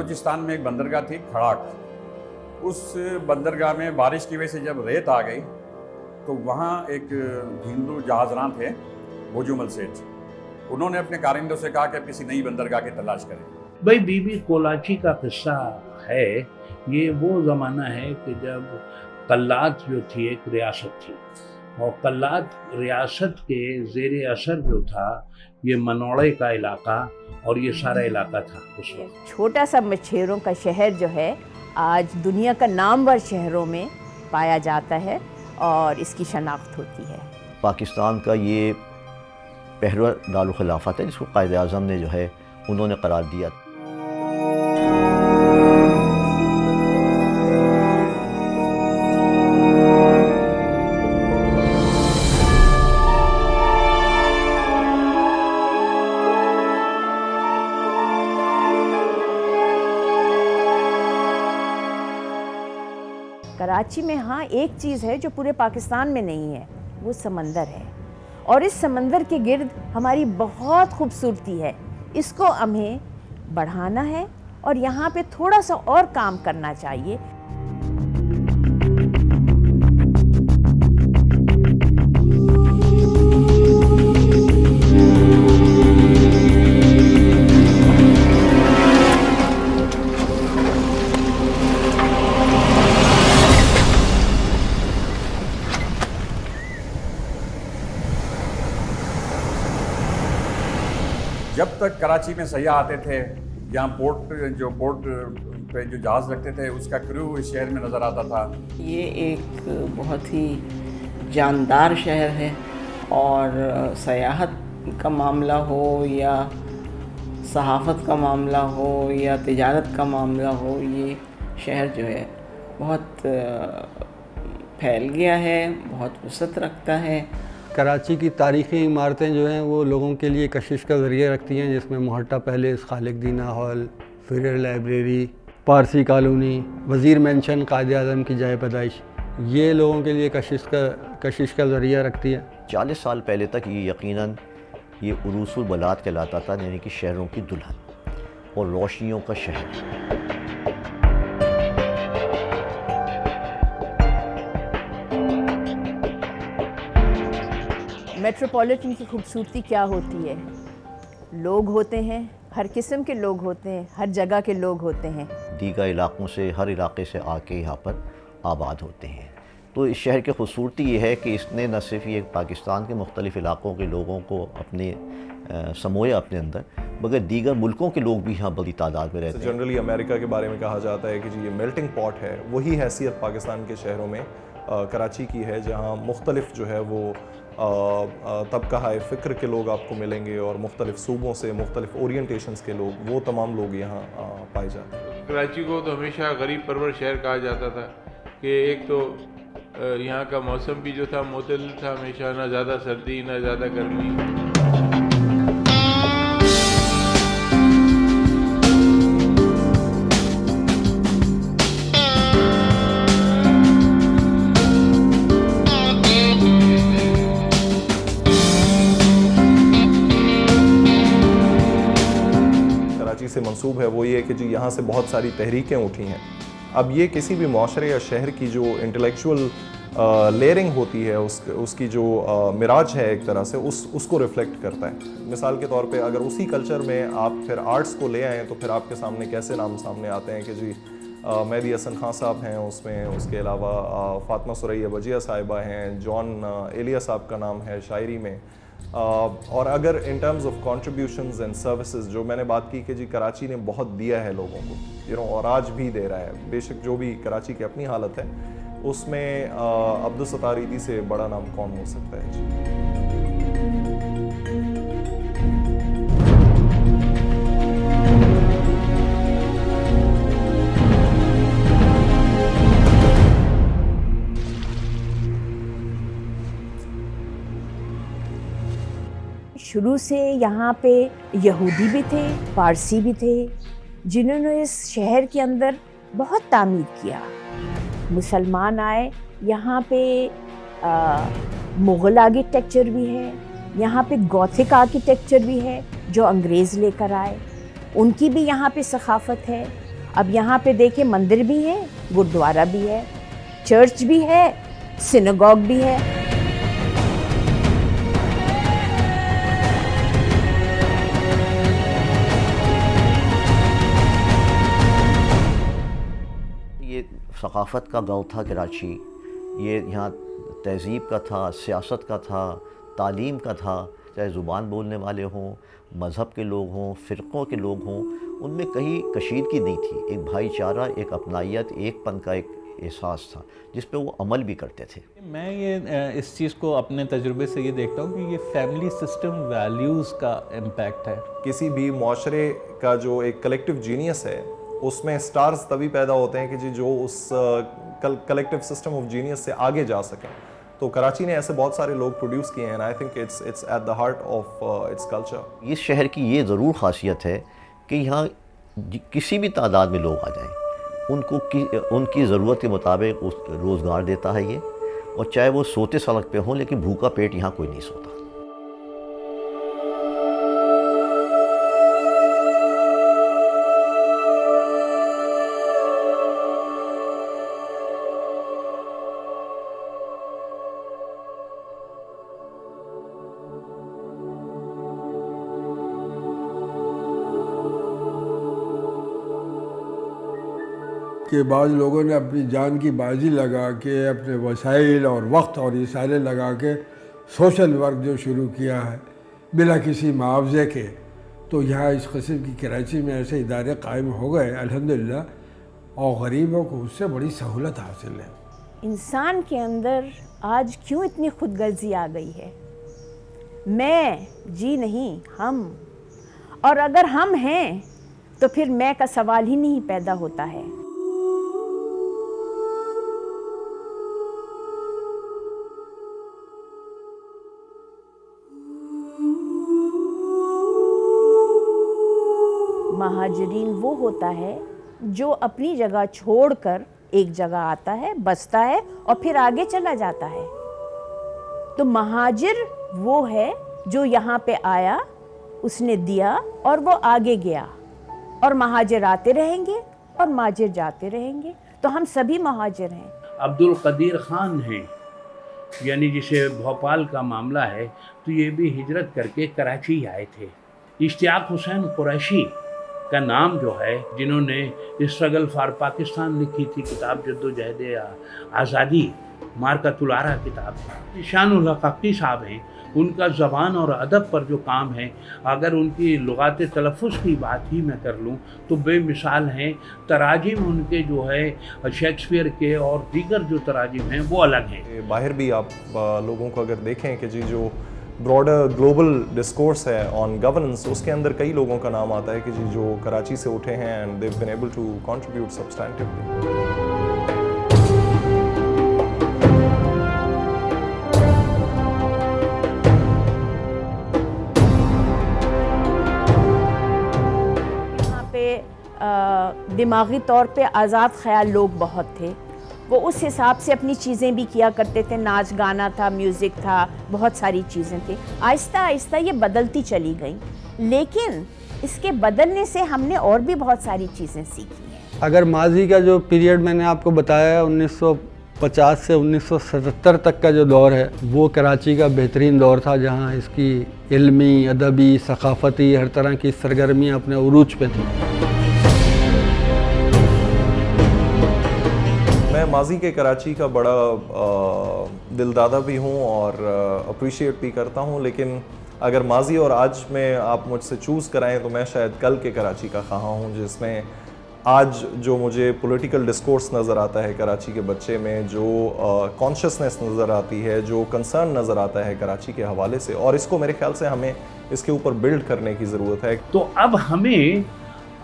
बलूचिस्तान में एक बंदरगाह थी खड़ाक। उस बंदरगाह में बारिश की वजह से जब रेत आ गई तो वहाँ एक हिंदू जहाजरां थे बोजूमल सेठ, उन्होंने अपने कारिंदों से कहा कि अब किसी नई बंदरगाह की तलाश करें। भाई बीबी कोलाची का किस्सा है, ये वो ज़माना है कि जब कल्लात जो थी एक रियासत थी और कल्लात रियासत के ज़ेर असर जो था ये मनोड़े का इलाका और ये सारा इलाका था उस वक्त। छोटा सा मछेरों का शहर जो है आज दुनिया का नामवर शहरों में पाया जाता है और इसकी शनाख्त होती है। पाकिस्तान का ये पहला दारुल खिलाफत है जिसको कायद आज़म ने जो है उन्होंने करार दिया। कराची में हाँ एक चीज़ है जो पूरे पाकिस्तान में नहीं है, वो समंदर है और इस समंदर के गिर्द हमारी बहुत खूबसूरती है। इसको हमें बढ़ाना है और यहाँ पे थोड़ा सा और काम करना चाहिए। जब तक कराची में सयाह आते थे, यहाँ पोर्ट पे जो जहाज़ रखते थे उसका क्रू इस शहर में नज़र आता था। ये एक बहुत ही जानदार शहर है और सयाहत का मामला हो या सहाफ़त का मामला हो या तिजारत का मामला हो, ये शहर जो है बहुत फैल गया है, बहुत वसअत रखता है। कराची की तारीख़ी इमारतें जो हैं वो लोगों के लिए कशिश का ज़रिया रखती हैं, जिसमें मोहट्टा पैलेस, खालिक दीना हॉल, फिर लाइब्रेरी, पारसी कॉलोनी, वज़ीर मेंशन कायद आज़म की जाए पैदाइश, ये लोगों के लिए कशिश का ज़रिया रखती है। 40 साल पहले तक ये यकीनन ये उरूसुल बलात कहलाता था, यानी कि शहरों की दुल्हन और रोशनियों का शहर। मेट्रोपॉलिटन की खूबसूरती क्या होती है? लोग होते हैं, हर किस्म के लोग होते हैं, हर जगह के लोग होते हैं। दीगर इलाकों से, हर इलाके से आके यहाँ पर आबाद होते हैं। तो इस शहर की खूबसूरती ये है कि इसने न सिर्फ ये पाकिस्तान के मुख्तलिफ़ इलाकों के लोगों को अपने समोया अपने अंदर, मगर दीगर मुल्कों के लोग भी यहाँ बड़ी तादाद में रहते हैं। जनरली अमेरिका के बारे में कहा जाता है कि जी ये मेल्टिंग पॉट है, वही हैसियत पाकिस्तान के शहरों में कराची की है, जहाँ मुख्तलिफ जो है वो तबका हाय फ़िक्र के लोग आपको मिलेंगे और मुख्तलिफ सूबों से, मुख्तलिफ ओरिएंटेशंस के लोग, वो तमाम लोग यहाँ पाए जाते हैं। कराची को तो हमेशा गरीब परवर शहर कहा जाता था कि एक तो यहाँ का मौसम भी जो था मुतदल था, हमेशा ना ज़्यादा सर्दी ना ज़्यादा गर्मी। से मंसूब है वो ये कि जी यहाँ से बहुत सारी तहरीकें उठी हैं। अब ये किसी भी माशरे या शहर की जो इंटेलेक्चुअल लेयरिंग होती है उसकी जो मिराज है एक तरह से उसको रिफ्लेक्ट करता है। मिसाल के तौर पे अगर उसी कल्चर में आप फिर आर्ट्स को ले आएँ तो फिर आपके सामने कैसे नाम सामने आते हैं कि जी मेहदी हसन खान साहब हैं उसमें, उसके अलावा फातिमा सुरैया बजिया साहिबा हैं, जॉन एलिया साहब का नाम है शायरी में। और अगर in terms of contributions and services जो मैंने बात की कि जी कराची ने बहुत दिया है लोगों को, और आज भी दे रहा है। बेशक जो भी कराची की अपनी हालत है उसमें अब्दुल सत्तार ईदी से बड़ा नाम कौन हो सकता है जी। शुरू से यहाँ पे यहूदी भी थे, पारसी भी थे, जिन्होंने इस शहर के अंदर बहुत तामीर किया। मुसलमान आए, यहाँ पे मुग़ल आर्किटेक्चर भी है, यहाँ पे गॉथिक आर्किटेक्चर भी है जो अंग्रेज़ लेकर आए, उनकी भी यहाँ पे सखाफ़त है। अब यहाँ पे देखिए मंदिर भी है, गुरुद्वारा भी है, चर्च भी है, सिनेगॉग भी है। ये सकाफ़त का गाँव था कराची, ये यहाँ तहज़ीब का था, सियासत का था, तालीम का था। चाहे ज़ुबान बोलने वाले हों, मज़हब के लोग हों, फ़िरक़ों के लोग हों, उनमें कहीं कशीदगी नहीं थी। एक भाईचारा, एक अपनायत, एकपन का एक एहसास था जिस पे वो अमल भी करते थे। मैं ये इस चीज़ को अपने तजुर्बे से ये देखता हूँ कि ये फैमिली सिस्टम वैल्यूज़ का इम्पैक्ट है। किसी भी माशरे का जो एक कलेक्टिव जीनियस है, उसमें स्टार्स तभी पैदा होते हैं कि जी जो उस कलेक्टिव सिस्टम ऑफ जीनियस से आगे जा सकें। तो कराची ने ऐसे बहुत सारे लोग प्रोड्यूस किए हैं, I think it's at the heart of its culture. इस शहर की ये ज़रूर ख़ासियत है कि यहाँ किसी भी तादाद में लोग आ जाएं, उनकी ज़रूरत के मुताबिक रोज़गार देता है ये, और चाहे वो सोते सड़क पे हों, लेकिन भूखा पेट यहाँ कोई नहीं सोता। कि बाद लोगों ने अपनी जान की बाजी लगा के, अपने वसाइल और वक्त और ये सारे लगा के सोशल वर्क जो शुरू किया है बिना किसी मुआवजे के, तो यहाँ इस किस्म की कराची में ऐसे इदारे कायम हो गए अल्हम्दुलिल्लाह, और गरीबों को उससे बड़ी सहूलत हासिल है। इंसान के अंदर आज क्यों इतनी खुदगर्जी आ गई है? मैं जी नहीं, हम। और अगर हम हैं तो फिर मैं का सवाल ही नहीं पैदा होता है। महाजरीन वो होता है जो अपनी जगह छोड़कर एक जगह आता है, बसता है और फिर आगे चला जाता है। तो महाजिर वो है जो यहाँ पे आया, उसने दिया और वो आगे गया, और महाजिर आते रहेंगे और महाजिर जाते रहेंगे। तो हम सभी महाजिर हैं। अब्दुल कदीर खान हैं, यानी जिसे भोपाल का मामला है, तो ये भी हिजरत करके कराची आए थे। इश्तियाक हुसैन कुरैशी का नाम जो है, जिन्होंने स्ट्रगल फॉर पाकिस्तान लिखी थी किताब, जद्दोजहद आज़ादी, मारकातुल आरा किताब है, शानुल हक़ी साहब हैं। उनका ज़बान और अदब पर जो काम है, अगर उनकी लुगात तलफ़ुज़ की बात ही मैं कर लूँ तो बेमिसाल हैं। तराजिम उनके जो है शेक्सपियर के और दीगर जो तराजिम हैं वो अलग हैं। बाहर भी आप लोगों को अगर देखें कि जी जो ब्रॉडर ग्लोबल डिस्कोर्स है ऑन गवर्नेंस, उसके अंदर कई लोगों का नाम आता है कि जी जो कराची से उठे हैं and they have been able to contribute substantively. दिमागी तौर पे आज़ाद ख्याल लोग बहुत थे। वो उस हिसाब से अपनी चीज़ें भी किया करते थे, नाच गाना था, म्यूज़िक था, बहुत सारी चीज़ें थी। आहिस्ता आहिस्ता ये बदलती चली गई, लेकिन इसके बदलने से हमने और भी बहुत सारी चीज़ें सीखी हैं। अगर माजी का जो पीरियड मैंने आपको बताया 1950 से 1977 तक का जो दौर है, वो कराची का बेहतरीन दौर था, जहाँ इसकी इल्मी, अदबी, सकाफ़ती हर तरह की सरगर्मियाँ अपने उरूज पे थी। मैं माजी के कराची का बड़ा दिलदादा भी हूँ और अप्रिशिएट भी करता हूँ, लेकिन अगर माजी और आज में आप मुझसे चूज़ कराएं तो मैं शायद कल के कराची का ख्वाह हूँ, जिसमें आज जो मुझे पॉलिटिकल डिस्कोर्स नज़र आता है कराची के बच्चे में, जो कॉन्शियसनेस नज़र आती है, जो कंसर्न नज़र आता है कराची के हवाले से, और इसको मेरे ख्याल से हमें इसके ऊपर बिल्ड करने की ज़रूरत है। तो अब हमें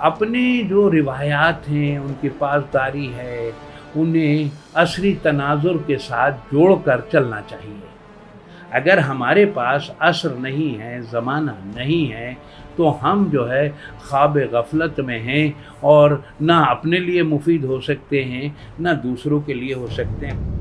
अपने जो रिवायात हैं, उनकी पासदारी है, उन्हें असरी तनाजुर के साथ जोड़कर चलना चाहिए। अगर हमारे पास असर नहीं है, ज़माना नहीं है, तो हम जो है ख्वाब गफलत में हैं और ना अपने लिए मुफीद हो सकते हैं, ना दूसरों के लिए हो सकते हैं।